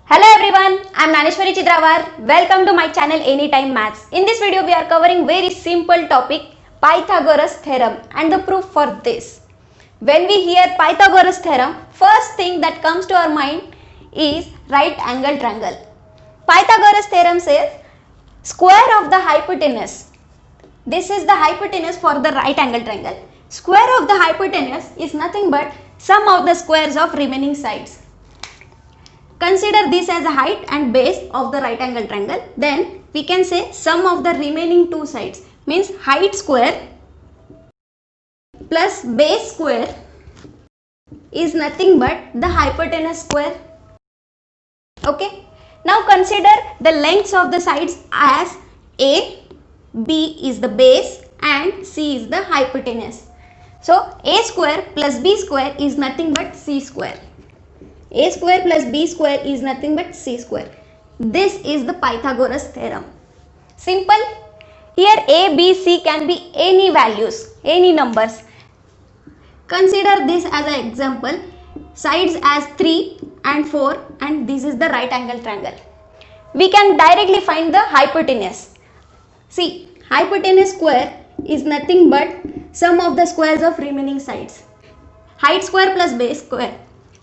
Hello everyone, I am Naneshwari Chidravar. Welcome to my channel Anytime Maths. In this video we are covering very simple topic Pythagoras theorem and the proof for this. When we hear Pythagoras theorem, first thing that comes to our mind is right angle triangle. Pythagoras theorem says square of the hypotenuse. This is the hypotenuse for the right angle triangle. Square of the hypotenuse is nothing but sum of the squares of remaining sides. Consider this as a height and base of the right angle triangle. Then we can say sum of the remaining two sides means height square plus base square is nothing but the hypotenuse square. Okay. Now consider the lengths of the sides as A, B is the base and C is the hypotenuse. So A square plus B square is nothing but C square. A square plus B square is nothing but C square. This is the Pythagoras theorem. Simple. Here A, B, C can be any values, any numbers. Consider this as an example. Sides as 3 and 4 and this is the right angle triangle. We can directly find the hypotenuse. See, hypotenuse square is nothing but sum of the squares of remaining sides. Height square plus base square.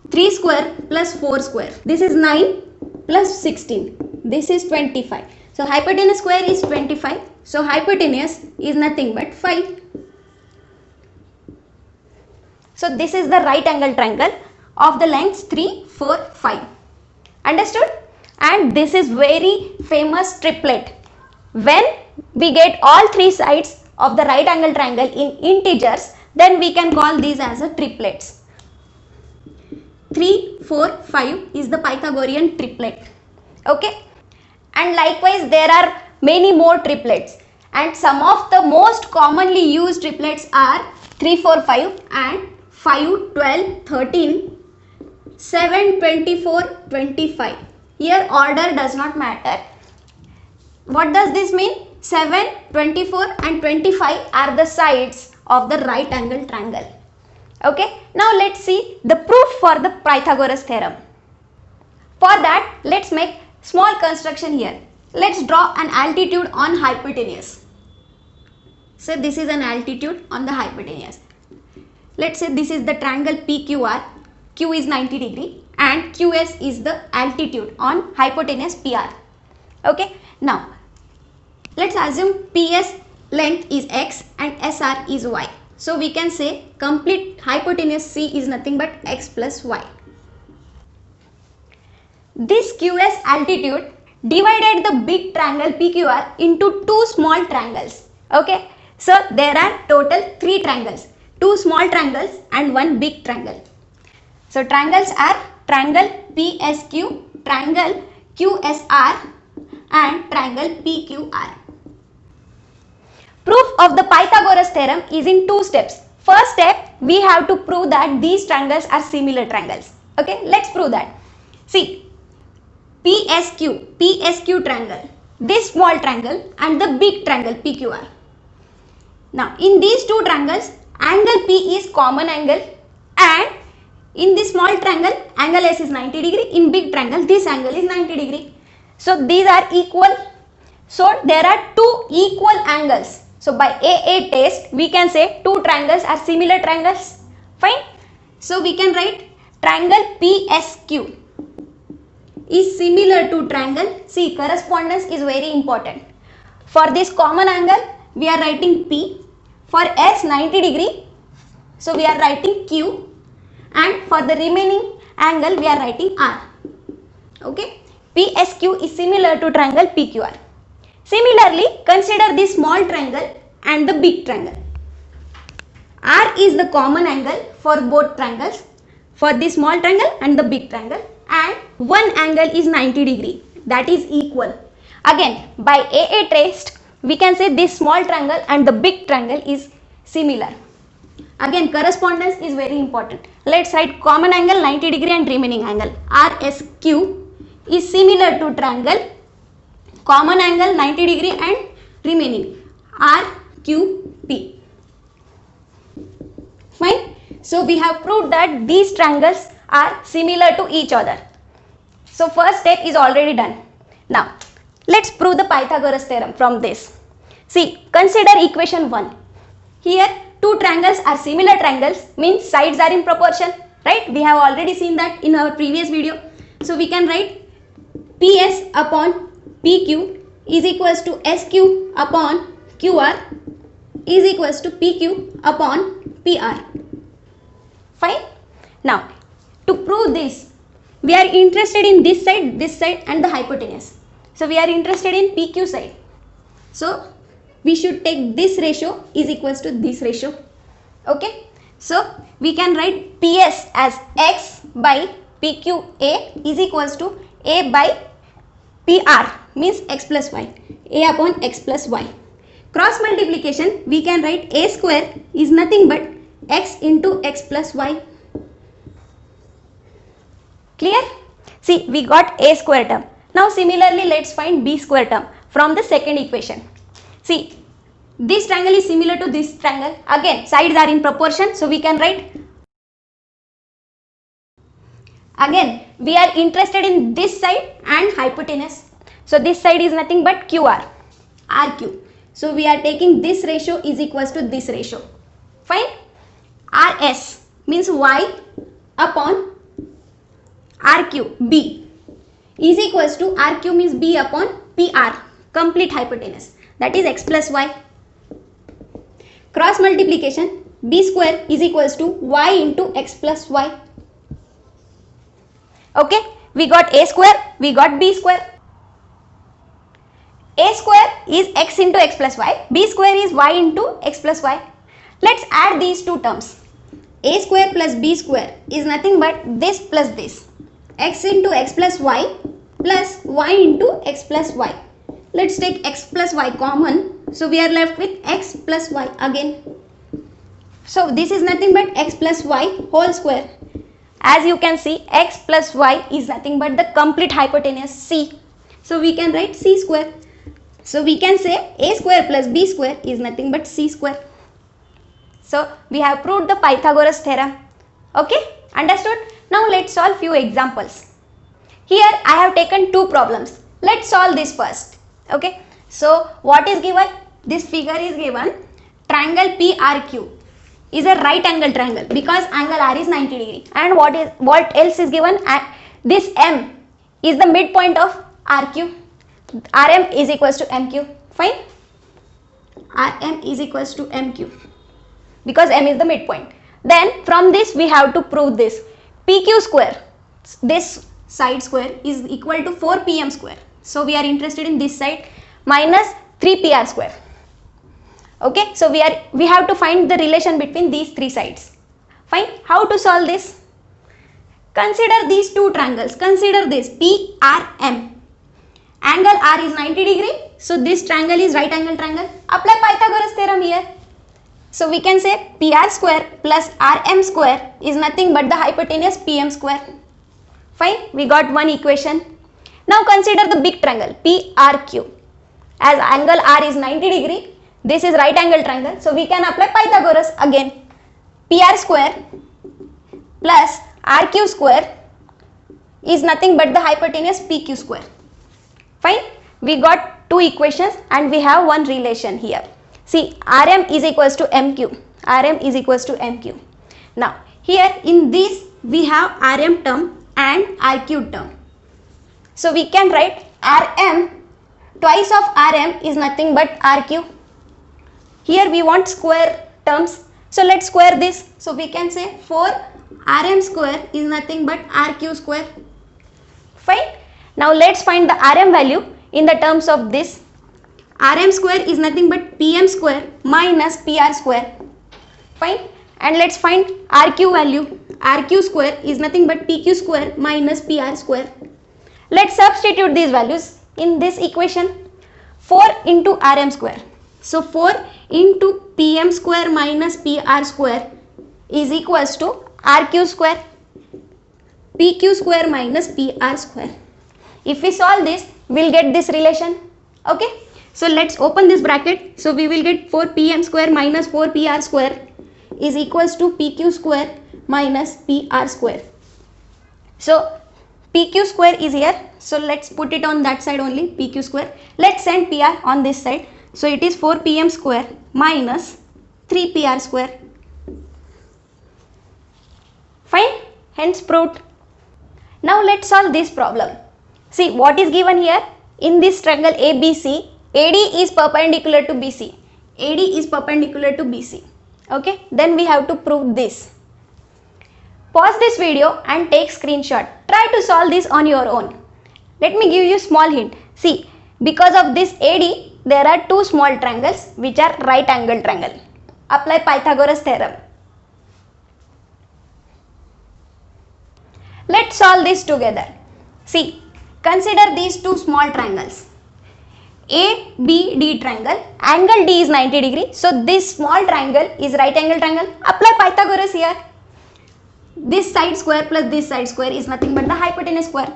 3 square plus 4 square. This is 9 plus 16. This is 25. So hypotenuse square is 25. So hypotenuse is nothing but 5. So this is the right angle triangle of the lengths 3, 4, 5. Understood? And this is very famous triplet. When we get all three sides of the right angle triangle in integers, then we can call these as a triplets. 3, 4, 5 is the Pythagorean triplet. Okay. And likewise there are many more triplets. And some of the most commonly used triplets are 3, 4, 5 and 5, 12, 13, 7, 24, 25. Here order does not matter. What does this mean? 7, 24 and 25 are the sides of the right angle triangle. Okay, now let's see the proof for the Pythagoras theorem. For that, let's make small construction here. Let's draw an altitude on hypotenuse. So this is an altitude on the hypotenuse. Let's say this is the triangle PQR. Q is 90 degree and QS is the altitude on hypotenuse PR. Okay, now let's assume PS length is X and SR is Y. So we can say complete hypotenuse C is nothing but X plus Y. This QS altitude divided the big triangle PQR into two small triangles. Okay. So there are total 3 triangles. 2 small triangles and 1 big triangle. So triangles are triangle PSQ, triangle QSR and triangle PQR. Proof of the Pythagoras theorem is in 2 steps. First step, we have to prove that these triangles are similar triangles. Okay, let's prove that. See, PSQ triangle, this small triangle and the big triangle PQR. Now, in these 2 triangles, angle P is common angle and in this small triangle, angle S is 90 degree. In big triangle, this angle is 90 degree. So, these are equal. So, there are 2 equal angles. So by AA test, we can say 2 triangles are similar triangles. Fine. So we can write triangle PSQ is similar to triangle. See, correspondence is very important. For this common angle, we are writing P. For S 90 degree, so we are writing Q. And for the remaining angle, we are writing R. Okay. PSQ is similar to triangle PQR. Similarly, consider this small triangle and the big triangle. R is the common angle for both triangles, for this small triangle and the big triangle, and one angle is 90 degree, that is equal. Again, by AA test, we can say this small triangle and the big triangle is similar. Again, correspondence is very important. Let's write common angle 90 degree and remaining angle. RSQ is similar to triangle common angle 90 degree and remaining RQP. Fine. So we have proved that these triangles are similar to each other. So first step is already done. Now let's prove the Pythagoras theorem from this. See, consider equation 1. Here two triangles are similar triangles, means sides are in proportion, right? We have already seen that in our previous video. So we can write PS upon PQ is equals to SQ upon QR is equals to PQ upon PR. Fine. Now to prove this, we are interested in this side and the hypotenuse. So we are interested in PQ side. So we should take this ratio is equals to this ratio. Okay. So we can write PS as X by PQA is equals to A by PR, means X plus Y. A upon X plus Y. Cross multiplication, we can write A square is nothing but X into X plus Y. Clear? See, we got A square term. Now similarly, let's find B square term from the second equation. See, this triangle is similar to this triangle. Again, sides are in proportion, so we can write. Again, we are interested in this side and hypotenuse. So this side is nothing but QR, RQ. So we are taking this ratio is equals to this ratio. Fine. RS means Y upon RQ, B is equals to RQ means B upon PR, complete hypotenuse, that is X plus Y. Cross multiplication, B square is equals to Y into X plus Y. Okay, we got A square, we got B square. A square is X into X plus Y, B square is Y into X plus Y. Let's add these two terms. A square plus B square is nothing but this plus this, X into X plus Y plus Y into X plus Y. Let's take X plus Y common, so we are left with X plus Y again. So this is nothing but X plus Y whole square. As you can see, X plus Y is nothing but the complete hypotenuse C. So we can write C square. So we can say A square plus B square is nothing but C square. So we have proved the Pythagoras theorem. Okay, understood? Now let's solve few examples. Here I have taken two problems. Let's solve this first. Okay, so what is given? This figure is given. Triangle PRQ is a right angle triangle because angle R is 90 degree. And what else is given? This M is the midpoint of RQ. RM is equals to MQ. Fine. RM is equals to MQ because M is the midpoint. Then from this we have to prove this. PQ square, this side square is equal to 4PM square. So we are interested in this side minus 3PR square. Okay, so we have to find the relation between these three sides. Fine. How to solve this? Consider these two triangles. Consider this PRM. Angle R is 90 degree. So this triangle is right angle triangle. Apply Pythagoras theorem here. So we can say PR square plus RM square is nothing but the hypotenuse PM square. Fine. We got one equation. Now consider the big triangle PRQ. As angle R is 90 degree. This is right angle triangle. So we can apply Pythagoras again. PR square plus RQ square is nothing but the hypotenuse PQ square. Fine. We got two equations and we have one relation here. See, RM is equals to MQ. RM is equals to MQ. Now, here in this we have RM term and RQ term. So we can write RM twice of RM is nothing but RQ. Here we want square terms. So let's square this. So we can say 4 RM square is nothing but RQ square. Fine. Now let's find the RM value in the terms of this. RM square is nothing but PM square minus PR square. Fine. And let's find RQ value. RQ square is nothing but PQ square minus PR square. Let's substitute these values in this equation. 4 into RM square. So 4 into PM square minus PR square is equals to RQ square. PQ square minus PR square. If we solve this, we'll get this relation. Okay. So let's open this bracket. So we will get 4 PM square minus 4 PR square is equals to PQ square minus PR square. So PQ square is here. So let's put it on that side only, PQ square. Let's send PR on this side. So it is 4PM square minus 3PR square. Fine, hence proved. Now let's solve this problem. See what is given here. In this triangle ABC, AD is perpendicular to BC. AD is perpendicular to BC. Okay, then we have to prove this. Pause this video and take screenshot. Try to solve this on your own. Let me give you small hint. See, because of this AD, there are two small triangles which are right angle triangle. Apply Pythagoras theorem. Let's solve this together. See, consider these two small triangles. ABD triangle, angle D is 90 degree. So this small triangle is right angle triangle. Apply Pythagoras here. This side square plus this side square is nothing but the hypotenuse square.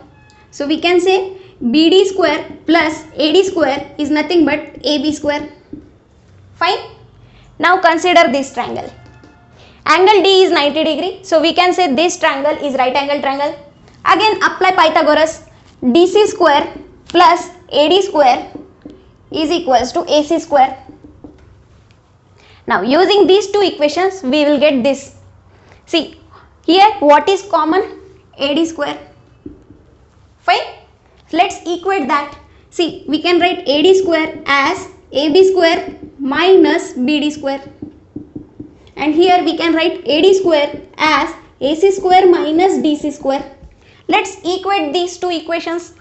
So we can say BD square plus AD square is nothing but AB square. Fine. Now consider this triangle. Angle D is 90 degree. So we can say this triangle is right angle triangle. Again apply Pythagoras. DC square plus AD square is equals to AC square. Now using these two equations we will get this. See here what is common? AD square. Fine. Let's equate that. See we can write AD square as AB square minus BD square. And here we can write AD square as AC square minus DC square. Let's equate these two equations.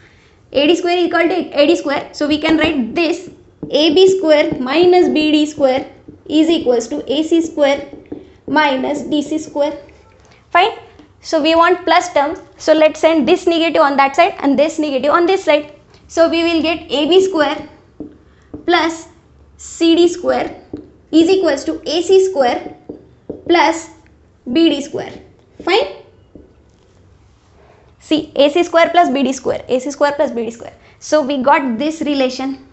AD square is equal to AD square. So we can write this AB square minus BD square is equals to AC square minus DC square. Fine. So we want plus terms. So let's send this negative on that side and this negative on this side. So we will get AB square plus CD square is equals to AC square plus BD square. Fine. See AC square plus BD square, AC square plus BD square. So we got this relation.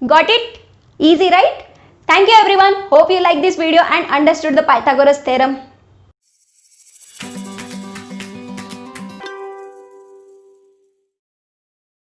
Got it? Easy, right? Thank you everyone. Hope you like this video and understood the Pythagoras theorem.